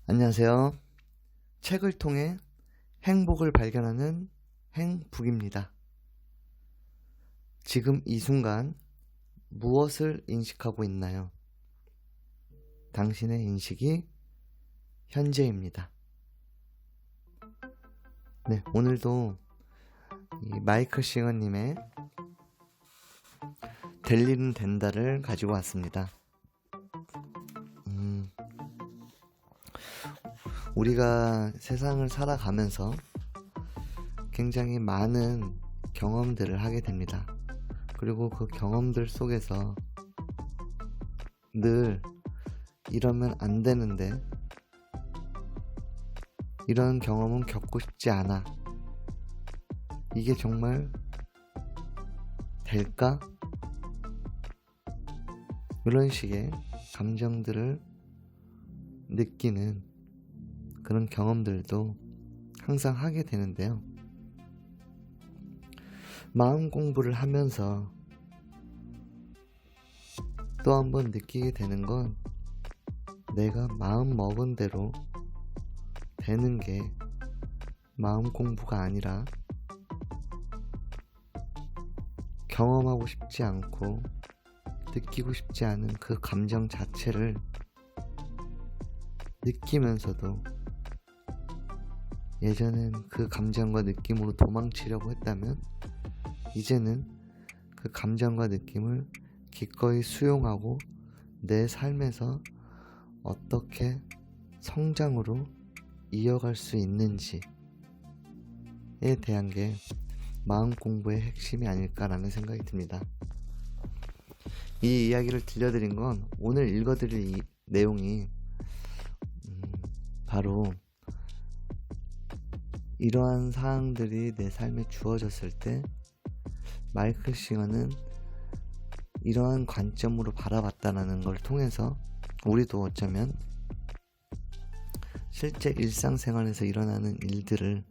안녕하세요. 책을 통해 행복을 발견하는 행북입니다. 지금 이 순간 무엇을 인식하고 있나요? 당신의 인식이 현재입니다. 네, 오늘도 이 마이클 싱어님의 될 일은 된다를 가지고 왔습니다. 우리가 세상을 살아가면서 굉장히 많은 경험들을 하게 됩니다. 그리고 그 경험들 속에서 늘 이러면 안 되는데, 이런 경험은 겪고 싶지 않아, 이게 정말 될까? 이런 식의 감정들을 느끼는 그런 경험들도 항상 하게 되는데요. 마음 공부를 하면서 또 한번 느끼게 되는 건, 내가 마음 먹은 대로 되는 게 마음 공부가 아니라, 경험하고 싶지 않고 느끼고 싶지 않은 그 감정 자체를 느끼면서도 예전엔 그 감정과 느낌으로 도망치려고 했다면, 이제는 그 감정과 느낌을 기꺼이 수용하고 내 삶에서 어떻게 성장으로 이어갈 수 있는지에 대한 게 마음 공부의 핵심이 아닐까라는 생각이 듭니다. 이 이야기를 들려드린 건, 오늘 읽어드릴 이 내용이 바로 이러한 사항들이 내 삶에 주어졌을 때 마이클 싱어는 이러한 관점으로 바라봤다는 걸 통해서 우리도 어쩌면 실제 일상생활에서 일어나는 일들을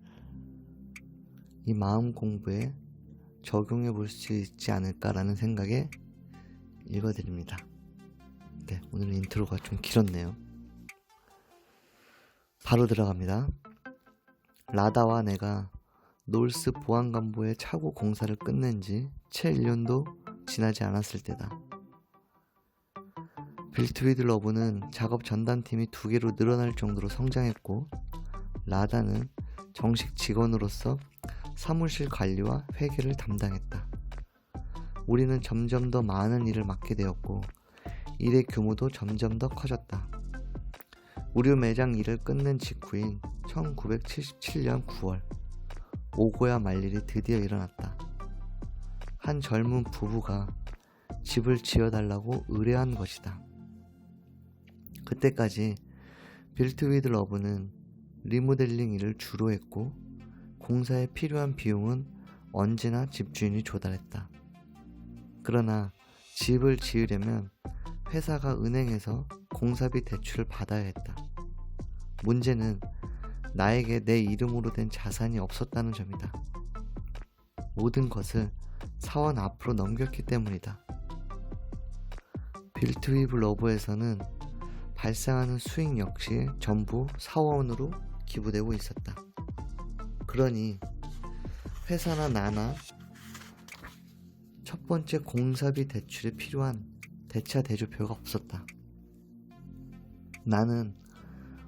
이 마음 공부에 적용해 볼 수 있지 않을까라는 생각에 읽어드립니다. 네, 오늘 인트로가 좀 길었네요. 바로 들어갑니다. 라다와 내가 놀스 보안관보의 차고 공사를 끝낸 지 채 1년도 지나지 않았을 때다. 빌트 위드 러브는 작업 전담팀이 2개로 늘어날 정도로 성장했고, 라다는 정식 직원으로서 사무실 관리와 회계를 담당했다. 우리는 점점 더 많은 일을 맡게 되었고, 일의 규모도 점점 더 커졌다. 우리 매장 일을 끝낸 직후인 1977년 9월, 오고야 말 일이 드디어 일어났다. 한 젊은 부부가 집을 지어달라고 의뢰한 것이다. 그때까지 빌트 위드 러브는 리모델링 일을 주로 했고, 공사에 필요한 비용은 언제나 집주인이 조달했다. 그러나 집을 지으려면 회사가 은행에서 공사비 대출을 받아야 했다. 문제는 나에게 내 이름으로 된 자산이 없었다는 점이다. 모든 것을 사원 앞으로 넘겼기 때문이다. 빌트 위드 러브에서는 발생하는 수익 역시 전부 사원으로 기부되고 있었다. 그러니 회사나 나나 첫 번째 공사비 대출에 필요한 대차 대조표가 없었다. 나는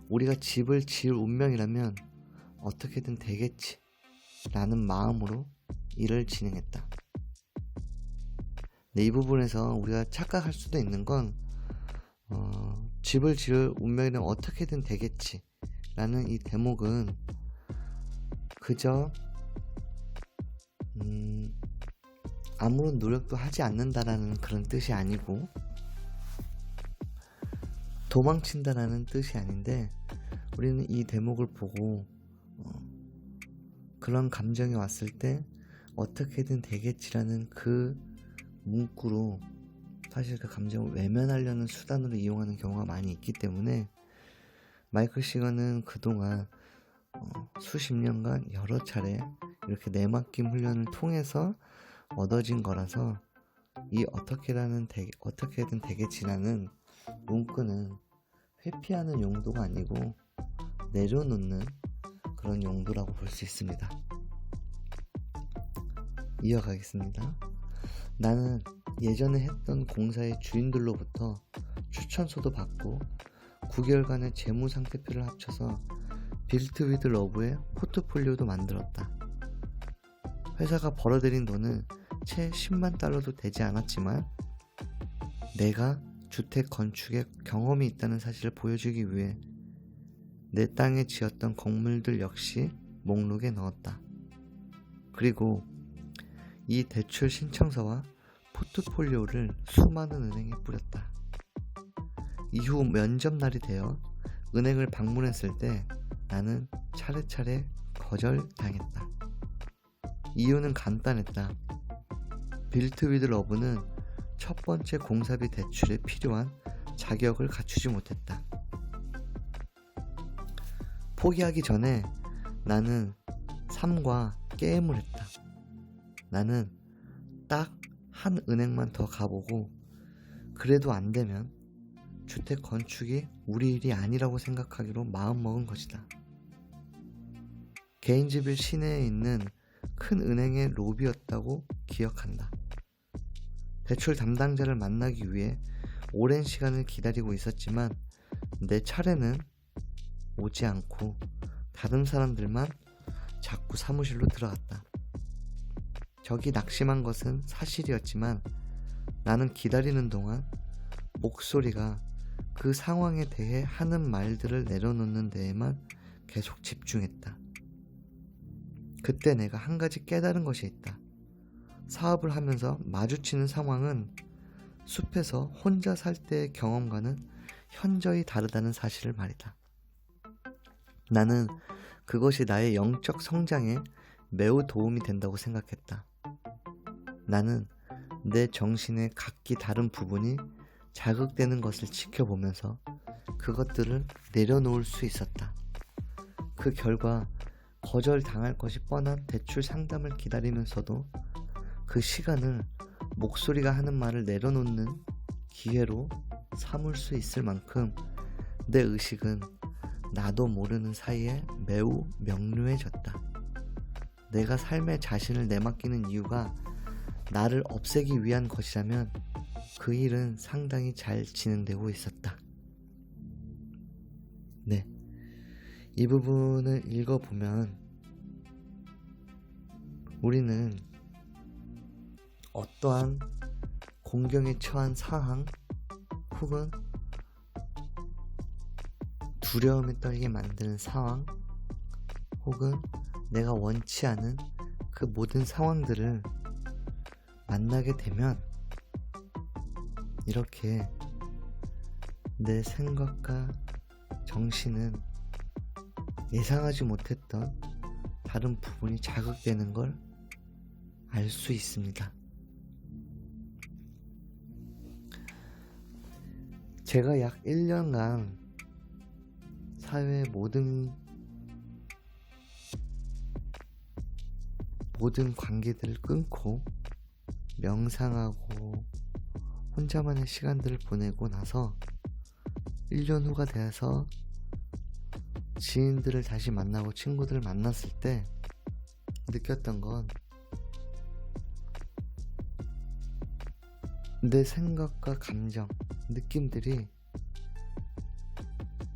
우리가 집을 지을 운명이라면 어떻게든 되겠지 라는 마음으로 일을 진행했다. 이 부분에서 우리가 착각할 수도 있는 건, 집을 지을 운명이라면 어떻게든 되겠지 라는 이 대목은 그저 아무런 노력도 하지 않는다라는 그런 뜻이 아니고, 도망친다라는 뜻이 아닌데, 우리는 이 대목을 보고 그런 감정이 왔을 때 어떻게든 되겠지라는 그 문구로 사실 그 감정을 외면하려는 수단으로 이용하는 경우가 많이 있기 때문에, 마이클 싱어는 그동안 수십 년간 여러 차례 이렇게 내맡김 훈련을 통해서 얻어진 거라서, 이 어떻게든 되겠지라는 문구는 회피하는 용도가 아니고 내려놓는 그런 용도라고 볼 수 있습니다. 이어가겠습니다. 나는 예전에 했던 공사의 주인들로부터 추천서도 받고 9개월간의 재무 상태표를 합쳐서 빌트 위드 러브의 포트폴리오도 만들었다. 회사가 벌어들인 돈은 채 10만 달러도 되지 않았지만 내가 주택 건축에 경험이 있다는 사실을 보여주기 위해 내 땅에 지었던 건물들 역시 목록에 넣었다. 그리고 이 대출 신청서와 포트폴리오를 수많은 은행에 뿌렸다. 이후 면접날이 되어 은행을 방문했을 때 나는 차례차례 거절당했다. 이유는 간단했다. 빌트 위드 러브는 첫 번째 공사비 대출에 필요한 자격을 갖추지 못했다. 포기하기 전에 나는 삶과 게임을 했다. 나는 딱 한 은행만 더 가보고 그래도 안 되면 주택 건축이 우리 일이 아니라고 생각하기로 마음먹은 것이다. 게인즈빌 시내에 있는 큰 은행의 로비였다고 기억한다. 대출 담당자를 만나기 위해 오랜 시간을 기다리고 있었지만 내 차례는 오지 않고 다른 사람들만 자꾸 사무실로 들어갔다. 적이 낙심한 것은 사실이었지만 나는 기다리는 동안 목소리가 그 상황에 대해 하는 말들을 내려놓는 데에만 계속 집중했다. 그때 내가 한 가지 깨달은 것이 있다. 사업을 하면서 마주치는 상황은 숲에서 혼자 살 때의 경험과는 현저히 다르다는 사실을 말이다. 나는 그것이 나의 영적 성장에 매우 도움이 된다고 생각했다. 나는 내 정신의 각기 다른 부분이 자극되는 것을 지켜보면서 그것들을 내려놓을 수 있었다. 그 결과 거절당할 것이 뻔한 대출 상담을 기다리면서도 그 시간을 목소리가 하는 말을 내려놓는 기회로 삼을 수 있을 만큼 내 의식은 나도 모르는 사이에 매우 명료해졌다. 내가 삶의 자신을 내맡기는 이유가 나를 없애기 위한 것이라면 그 일은 상당히 잘 진행되고 있었다. 네, 이 부분을 읽어보면 우리는 어떠한 공경에 처한 상황 혹은 두려움에 떨게 만드는 상황 혹은 내가 원치 않은 그 모든 상황들을 만나게 되면 이렇게 내 생각과 정신은 예상하지 못했던 다른 부분이 자극되는 걸 알 수 있습니다. 제가 약 1년간 사회의 모든 관계들을 끊고 명상하고 혼자만의 시간들을 보내고 나서 1년 후가 돼서 지인들을 다시 만나고 친구들을 만났을 때 느꼈던 건 내 생각과 감정, 느낌들이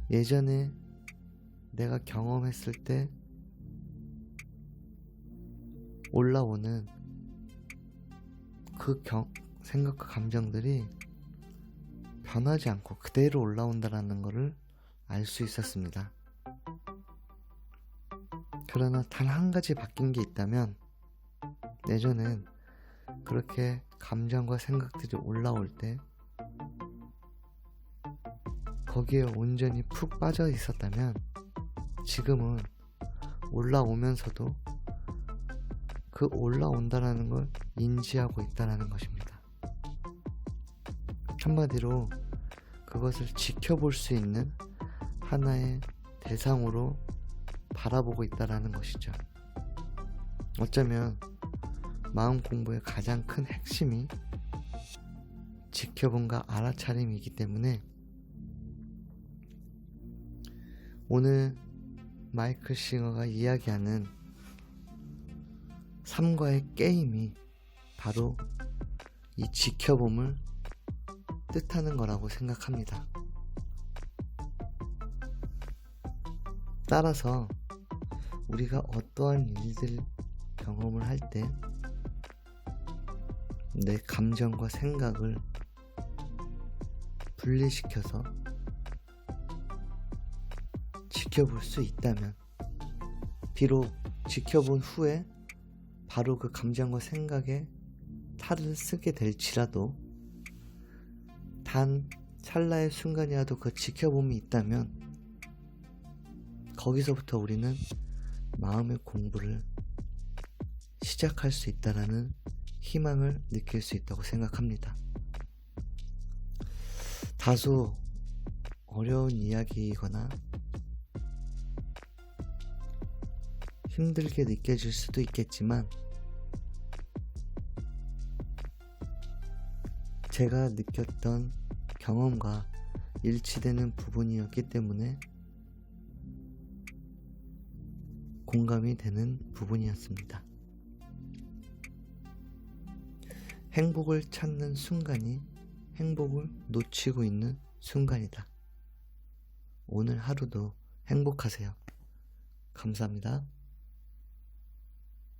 예전에 내가 경험했을 때 올라오는 그 생각과 감정들이 변하지 않고 그대로 올라온다는 것을 알 수 있었습니다. 그러나 단 한 가지 바뀐 게 있다면 예전엔 그렇게 감정과 생각들이 올라올 때 거기에 온전히 푹 빠져 있었다면 지금은 올라오면서도 그 올라온다라는 걸 인지하고 있다라는 것입니다. 한마디로 그것을 지켜볼 수 있는 하나의 대상으로 바라보고 있다라는 것이죠. 어쩌면 마음 공부의 가장 큰 핵심이 지켜본과 알아차림이기 때문에 오늘 마이클 싱어가 이야기하는 삶과의 게임이 바로 이 지켜봄을 뜻하는 거라고 생각합니다. 따라서 우리가 어떠한 일들 경험을 할 때 내 감정과 생각을 분리시켜서 지켜볼 수 있다면, 비록 지켜본 후에 바로 그 감정과 생각에 탈을 쓰게 될지라도 단 찰나의 순간이라도 그 지켜봄이 있다면 거기서부터 우리는 마음의 공부를 시작할 수 있다라는 희망을 느낄 수 있다고 생각합니다. 다소 어려운 이야기이거나 힘들게 느껴질 수도 있겠지만 제가 느꼈던 경험과 일치되는 부분이었기 때문에 공감이 되는 부분이었습니다. 행복을 찾는 순간이 행복을 놓치고 있는 순간이다. 오늘 하루도 행복하세요. 감사합니다.